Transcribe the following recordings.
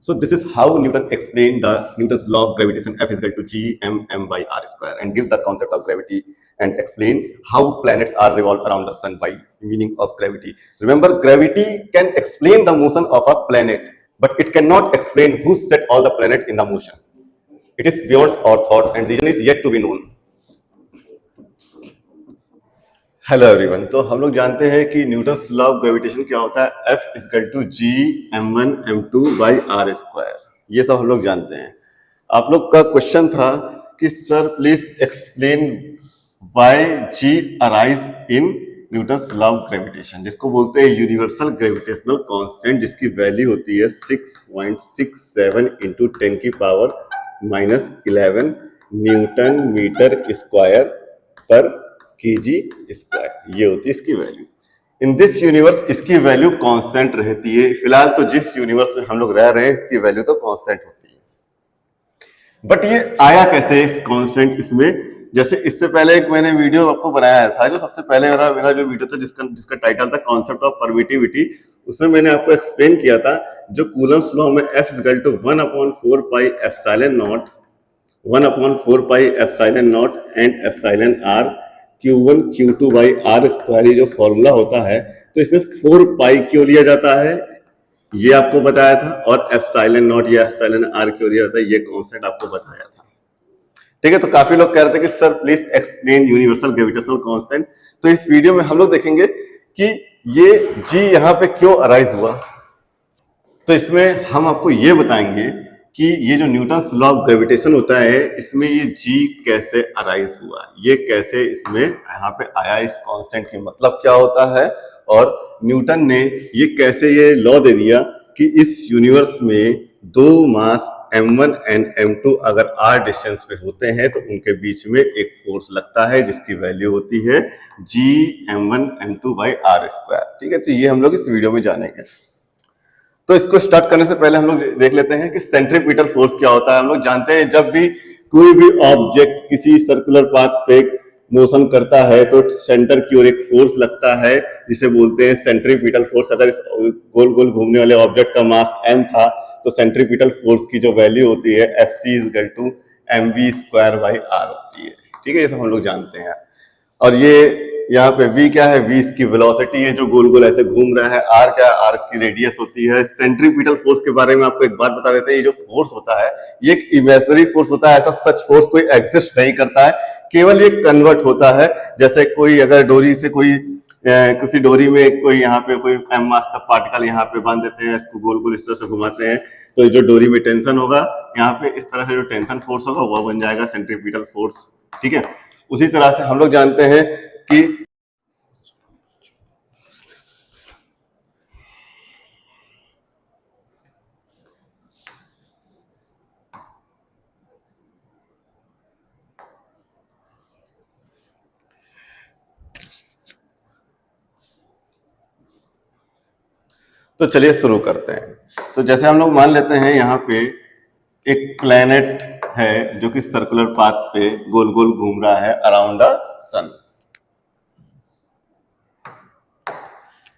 So this is how Newton explained the Newton's law of gravitation, F is equal to g(m)m by r square, and give the concept of gravity and explain how planets are revolved around the sun by meaning of gravity. Remember, gravity can explain the motion of a planet, but it cannot explain who set all the planets in the motion. It is beyond our thought and reason is yet to be known. Hello everyone, तो हम लोग जानते हैं कि Newton's law of gravitation क्या होता है, F is equal to g(m1m2 by r square. ये सब हम लोग जानते हैं। आप लोग का क्वेश्चन था कि sir please explain why g arise in Newton's law of gravitation, जिसको बोलते हैं यूनिवर्सल ग्रेविटेशनल कांस्टेंट, जिसकी वैल्यू होती है 6.67 इंटू 10 की पावर -11 न्यूटन मीटर स्क्वायर पर kg स्क्वायर। ये होती है इसकी वैल्यू। इन दिस यूनिवर्स इसकी वैल्यू कांस्टेंट रहती है। फिलहाल तो जिस यूनिवर्स में हम लोग रह रहे हैं इसकी वैल्यू तो कांस्टेंट होती है, बट ये आया कैसे इस कांस्टेंट इसमें? जैसे इससे पहले एक मैंने वीडियो आपको बनाया था, जो सबसे पहले मेरा जो वीडियो था जिसका टाइटल था कॉन्सेप्ट ऑफ परमिटिविटी, उसमें मैंने आपको एक्सप्लेन किया था जो कूलम्स लॉ में F is equal to 1/4 pi epsilon naught 1/4 pi epsilon naught and epsilon r Q1 Q2 by r square, ये जो फॉर्मूला होता है, तो इसमें 4 पाई क्यों लिया जाता है ये आपको बताया था, और एप्सिलॉन नॉट या एप्सिलॉन r क्यों लिया जाता है ये कॉन्सेप्ट आपको बताया था। ठीक है, तो काफी लोग कह रहे थे कि sir please explain universal gravitational constant. तो इस वीडियो में हम लोग देखेंगे कि ये g यहाँ पे क्यों अराइज हुआ। तो इसमें हम आपको ये बताएंगे कि ये जो न्यूटन्स लॉ ऑफ ग्रेविटेशन होता है इसमें ये g कैसे अराइज हुआ, ये कैसे इसमें यहाँ पे आया, इस कांस्टेंट के मतलब क्या होता है, और न्यूटन ने ये कैसे ये लॉ दे दिया कि इस यूनिवर्स में दो मास m1 एंड m2 अगर r डिस्टेंस पे होते हैं तो उनके बीच में एक फोर्स लगता है जिसकी वैल्यू होती है g(m1 m2 by r square. ठीक है, तो ये हम लोग इस वीडियो में जानेंगे। तो इसको स्टार्ट करने से पहले हम लोग देख लेते हैं कि सेंट्रीपिटल फोर्स क्या होता है। हम लोग जानते हैं जब भी कोई भी ऑब्जेक्ट किसी सर्कुलर पाथ पे मोशन करता है तो सेंटर की ओर एक फोर्स लगता है जिसे बोलते हैं सेंट्रीपिटल फोर्स। अगर इस गोल गोल घूमने वाले ऑब्जेक्ट का मास m था तो सेंट्रीपिटल फोर्स की जो वैल्यू होती है Fc is equal to mv² by r होती है। ठीक है, ये सब हम लोग जानते हैं। और ये यहाँ पे v क्या है, v इसकी वेलोसिटी है जो गोल गोल ऐसे घूम रहा है, r क्या है, r इसकी रेडियस होती है। सेंट्रीपिटल फोर्स के बारे में आपको एक बात बता देते हैं, ये जो फोर्स होता है ये एक इमेजिनरी फोर्स होता है, ऐसा सच फोर्स कोई एग्जिस्ट नहीं करता है, केवल ये कन्वर्ट होता है। जैसे कोई अगर डोरी से कोई किसी डोरी में कोई यहाँ पे कोई m मास का पार्टिकल यहाँ पे बांध देते हैं, इसको गोल गोल इस तरह से घुमाते हैं, तो जो डोरी में टेंशन होगा यहाँ पे इस तरह से जो टेंशन फोर्स होगा वह बन जाएगा सेंट्रीपिटल फोर्स। ठीक है, उसी तरह से हम लोग जानते हैं कि तो चलिए शुरू करते हैं। तो जैसे हम लोग मान लेते हैं यहाँ पे एक प्लेनेट है जो कि सर्कुलर पाथ पे गोल गोल घूम रहा है अराउंड द सन।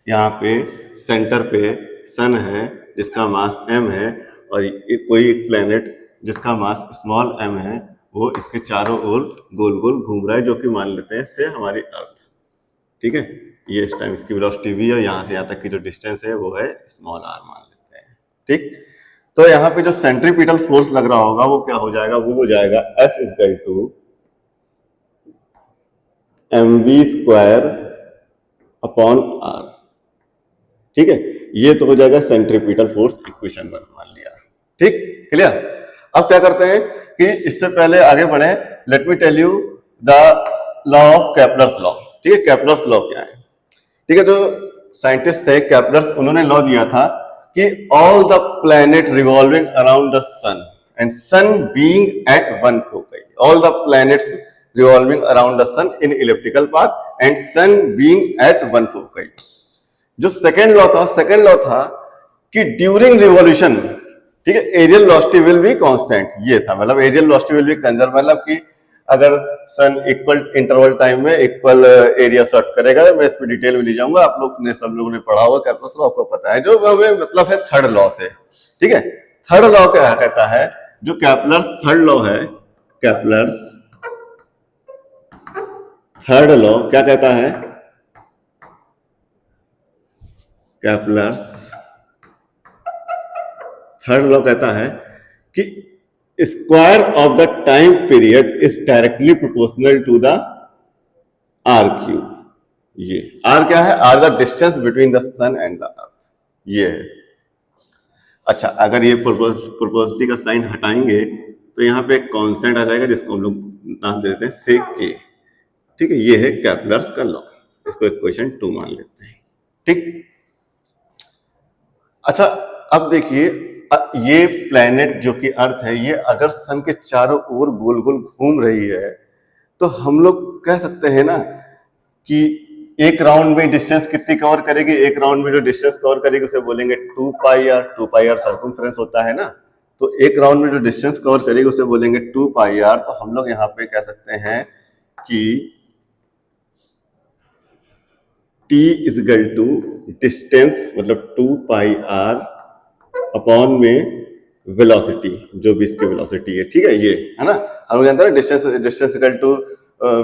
यहाँ पे सेंटर पे सन है जिसका मास m है, और कोई एक प्लेनेट जिसका मास स्मॉल m है वो इसके चारों ओर गोल गोल घूम रहा है, जो कि मान लेते हैं से हमारी अर्थ। ठीक है, ये इस टाइम इसकी वेलोसिटी v है, यहाँ से यहाँ तक की जो डिस्टेंस है वो है स्मॉल r मान लेते हैं। ठीक, तो यहाँ पे जो सेंट्रीपिटल फोर्स लग रहा होगा वो क्या हो जाएगा, वो हो जाएगा F is equal to mv² upon r। ठीक है, ये तो हो जाएगा सेंट्रीपिटल फोर्स इक्वेशन मान लिया। ठीक, क्लियर। अब क्या करते हैं कि इससे पहले आगे बढ़े, let me tell you the law of Kepler's law. ठीक है, केपलर्स लॉ क्या है? ठीक है, जो साइंटिस्ट थे केपलर्स, उन्होंने लॉ दिया था कि all the planet revolving around the sun and sun being at one focus, all the planets revolving around the sun in elliptical path and sun being at one focus. जो second law था कि during revolution, ठीक है, areal velocity will be constant. ये था, मतलब areal velocity will be conserve, मतलब कि अगर सन इक्वल इंटरवल टाइम में इक्वल एरिया सर्ट करेगा। मैं इस पे डिटेल में नहीं जाऊंगा, आप लोग ने सब लोगों ने पढ़ा होगा केपलर्स लॉ, आपको पता है, जो हमें मतलब है थर्ड लॉ से। ठीक है, थर्ड लॉ क्या कहता है, जो कैपलर्स थर्ड लॉ है, कैपलर्स थर्ड लॉ क्या कहता है, कैपलर्स थर्ड लॉ कहता है कि square of the time period is directly proportional to the R cube. ये आर क्या है, R the distance between the sun and the earth, ये है। अच्छा, अगर ये प्रोपोर्शनलिटी का साइन हटाएंगे तो यहाँ पे एक कांस्टेंट आ जाएगा जिसको हम लोग नाम दे देते हैं सेक के। ठीक है, ये है कैपलर्स का लॉ, इसको इक्वेशन 2 मान लेते हैं। ठीक, अच्छा अब देखिए, ये प्लेनेट जो कि अर्थ है, ये अगर सन के चारों ओर गोल गोल घूम रही है तो हम लोग कह सकते हैं ना कि एक राउंड में डिस्टेंस कितनी कवर करेगी, एक राउंड में जो डिस्टेंस कवर करेगी उसे बोलेंगे 2 pi are. 2 pi are circumference होता है ना, तो एक राउंड में जो डिस्टेंस कवर करेगी उसे बोलेंगे 2 पाई आर। तो हम लोग यहाँ पे कह सकते हैं कि t इजगल टू डिस्टेंस मतलब 2 पाई आर अपॉन में वेलोसिटी, जो भी इसकी वेलोसिटी है। ठीक है, ये है ना, हम लोग जानते हैं distance equal to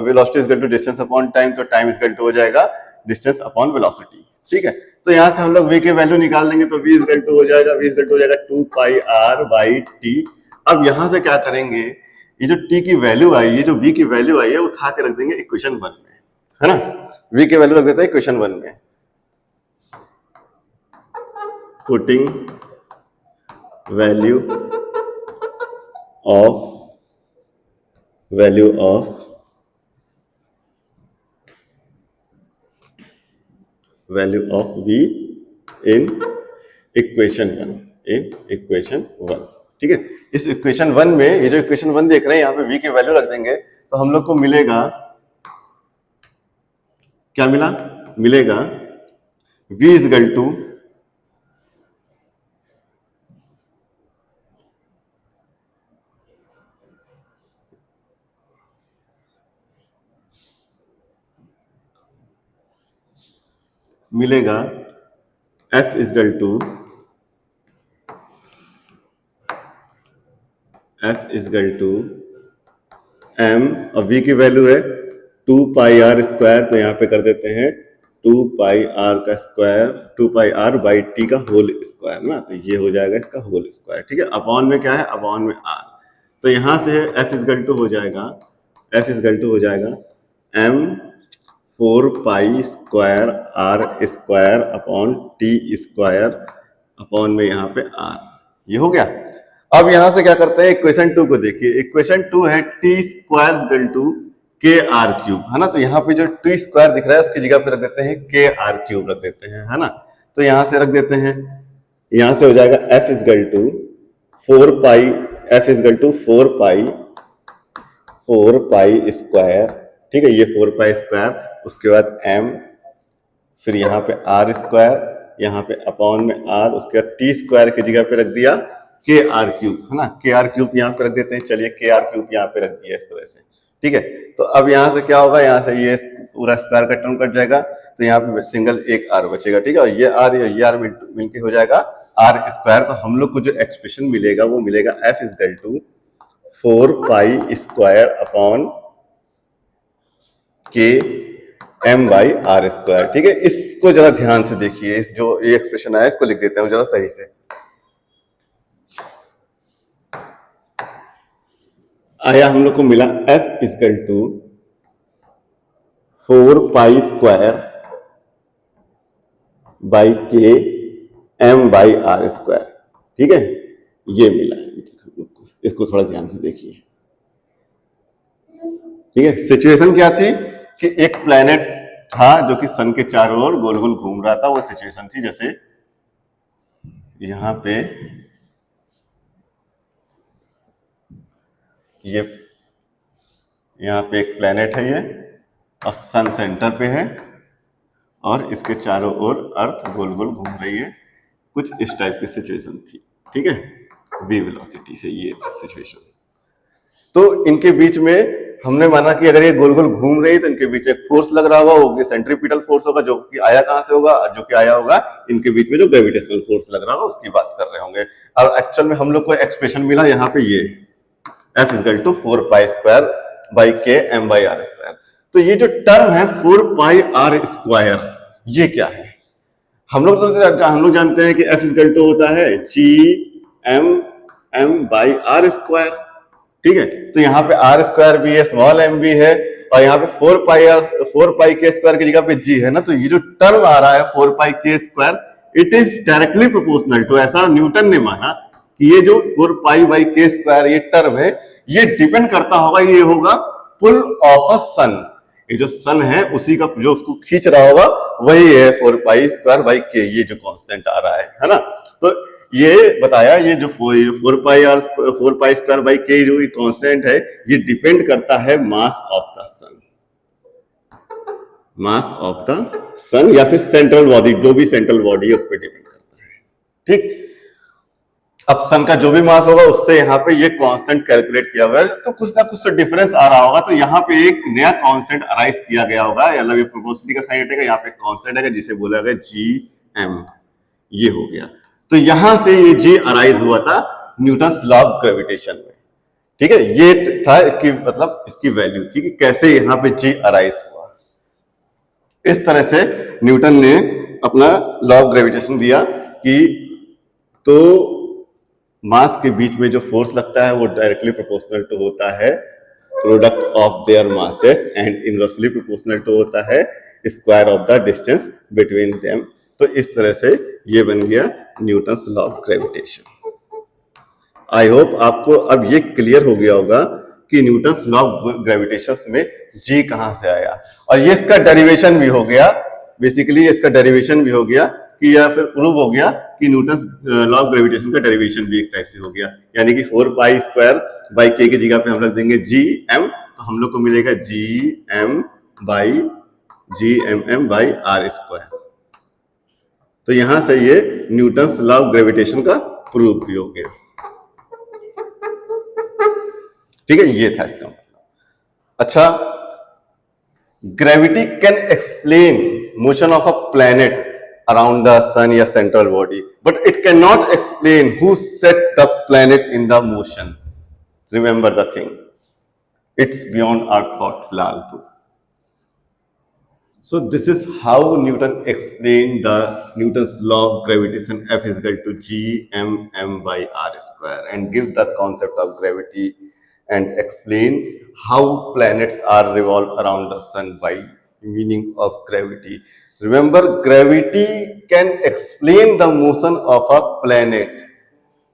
velocity equal to distance upon time, तो टाइम इक्वल टू हो जाएगा डिस्टेंस अपॉन वेलोसिटी। ठीक है, तो यहां से हम लोग v की वैल्यू निकाल देंगे, तो v इक्वल टू हो जाएगा, v इक्वल टू हो जाएगा 2 पाई r बाई t। अब यहां से क्या करेंगे, ये जो t की वैल्यू आई, ये जो v की वैल्यू आई है, उठा के रख देंगे इक्वेशन 1 में, है ना। v की वैल्यू रख देते हैं इक्वेशन 1 में, putting value of v in equation 1। ठीक है, इस इक्वेशन 1 में, ये जो इक्वेशन 1 देख रहे हैं, यहाँ पे v की वैल्यू रख देंगे तो हम लोग को मिलेगा, क्या मिलेगा v is equal to f is equal to m, और v की वैल्यू है 2 पाई आर स्क्वायर, तो यहाँ पे कर देते हैं 2 पाई आर का square, 2 pi R by T का होल स्क्वायर ना, तो ये हो जाएगा इसका होल स्क्वायर। ठीक है, अपॉन में क्या है, अपॉन में r, तो यहां से f इजगल टू हो जाएगा m 4 pi square R square upon T square upon में यहाँ पे r, ये हो गया। अब यहां से क्या करते हैं, इक्वेशन 2 को देखिए, इक्वेशन 2 है टी स्क्वायर इक्वल टू के आर क्यूब, है ना। तो यहाँ पे जो टी स्क्वायर दिख रहा है उसकी जगह पे रख देते हैं के आर क्यूब रख देते हैं, है ना। तो यहां से रख देते हैं, यहां से हो जाएगा f is equal to 4 pi square. ठीक है, ये 4 पाई स्क्वायर, उसके बाद m, फिर यहाँ पे आर स्क्वायर, यहाँ पे अपॉन में r, उसके बाद टी स्क्वायर की जगह पे रख दिया के आर क्यूब, है ना। के आर क्यूब यहाँ पे रख देते हैं, चलिए के आर क्यूब यहाँ पे रख दिया इस तरह से। ठीक है, तो अब यहाँ से क्या होगा, यहाँ से ये पूरा स्क्वायर का टर्म कट जाएगा, तो यहाँ पे सिंगल एक आर बचेगा। ठीक है, और ये आर मिलके हो जाएगा आर स्क्वायर। तो हम लोग को जो एक्सप्रेशन मिलेगा वो मिलेगा f is equal to 4 pi square upon K m by R square. ठीक है, इसको जरा ध्यान से देखिए, इस जो ये एक्सप्रेशन आया इसको लिख देते हैं जरा सही से। आया, हम लोग को मिला f is equal to 4 pi square by K m by R square. ठीक है, ये मिला है, इसको थोड़ा ध्यान से देखिए। ठीक है, सिचुएशन क्या थी कि एक प्लेनेट था जो कि सन के चारों ओर गोल गोल घूम रहा था, वो सिचुएशन थी। जैसे यहां पे यहाँ पे एक प्लेनेट है ये, और सन सेंटर पे है, और इसके चारों ओर अर्थ गोल गोल घूम रही है। कुछ इस टाइप की सिचुएशन थी। ठीक है, v वेलोसिटी से ये सिचुएशन। तो इनके बीच में हमने माना कि अगर ये गोल गोल घूम रही है तो इनके बीच एक फोर्स लग रहा होगा, वो सेंट्रीपिटल फोर्स होगा, जो कि आया कहां से होगा, जो कि आया होगा इनके बीच में जो ग्रेविटेशनल फोर्स लग रहा होगा उसकी बात कर रहे होंगे। और एक्चुअल में हम लोग को एक्सप्रेशन मिला यहाँ पे ये F is equal to 4 pi square by K M by R square. तो ये जो टर्म है 4 पाई आर स्क्वायर, ये क्या है? हम लोग जानते हैं कि F इज इक्वल टू होता है G M by R square, ठीक है। तो यहाँ पे आर स्क्वायर भी है, स्मॉल एम भी है, और यहाँ पे 4 पाई के स्क्वायर की जगह पे जी है ना। तो ये जो टर्म आ रहा है 4 pi K square, it is directly proportional to, ऐसा न्यूटन ने माना कि ये जो 4 पाई बाई के स्क्वायर ये टर्म है, ये डिपेंड करता होगा, ये होगा पुल ऑफ अ सन। ये जो सन है उसी का जो उसको खींच रहा होगा वही है 4 पाई स्क्वायर बाई के, ये जो कांस्टेंट आ रहा है ना। तो ये बताया ये जो 4 पाई स्क्वायर बाई के जो कांस्टेंट है, ये डिपेंड करता है mass of the sun, mass of the sun या फिर सेंट्रल बॉडी, जो भी सेंट्रल बॉडी है उस पर डिपेंड करता है, ठीक। अब सन का जो भी मास होगा उससे यहाँ पे ये कांस्टेंट कैलकुलेट किया हुआ है, तो कुछ ना कुछ तो डिफरेंस आ रहा होगा। तो यहाँ पे एक नया कांस्टेंट अराइज किया गया होगा, मतलब ये प्रोपोर्शनलिटी का साइन हटेगा, यहाँ पे कांस्टेंट है जिसे बोला गया जी एम, ये हो गया। तो यहां से ये जी अराइज हुआ था न्यूटन्स लॉ ऑफ ग्रेविटेशन में, ठीक है। ये था इसकी मतलब इसकी वैल्यू थी कि कैसे यहाँ पे जी अराइज हुआ। इस तरह से न्यूटन ने अपना लॉ ऑफ ग्रेविटेशन दिया कि तो मास के बीच में जो फोर्स लगता है वो डायरेक्टली प्रोपोर्शनल टू होता है product of their masses and inversely proportional to होता है square of the distance between them. तो इस तरह से ये बन गया Newton's law of gravitation. I hope आपको अब ये क्लियर हो गया होगा कि न्यूटन्स लॉ ऑफ ग्रेविटेशन में जी कहां से आया, और ये इसका डेरिवेशन भी हो गया, बेसिकली इसका डेरिवेशन भी हो गया कि या फिर प्रूव हो गया कि न्यूटन्स लॉ ऑफ ग्रेविटेशन का डेरिवेशन भी एक टाइप से हो गया। यानी कि 4 पाई स्क्वायर बाई के की जगह पे हम रख देंगे जी एम, तो हम लोग को मिलेगा G M M by R square. तो यहां से ये न्यूटन्स लॉ ऑफ ग्रेविटेशन का प्रूफ भी हो गया, ठीक है। ये था इसका मतलब। अच्छा, gravity can explain motion of a planet around the sun या central body, but it cannot explain who set the planet in the motion. Remember the thing, it's beyond our thought फिलहाल तो। So this is how Newton explained the Newton's law of gravitation, F is equal to g m by r square, and give the concept of gravity and explain how planets are revolve around the sun by meaning of gravity. Remember, gravity can explain the motion of a planet,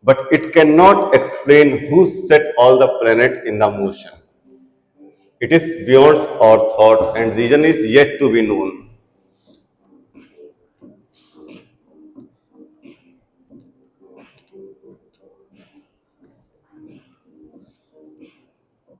but it cannot explain who set all the planet in the motion. It is beyond our thought, and reason is yet to be known.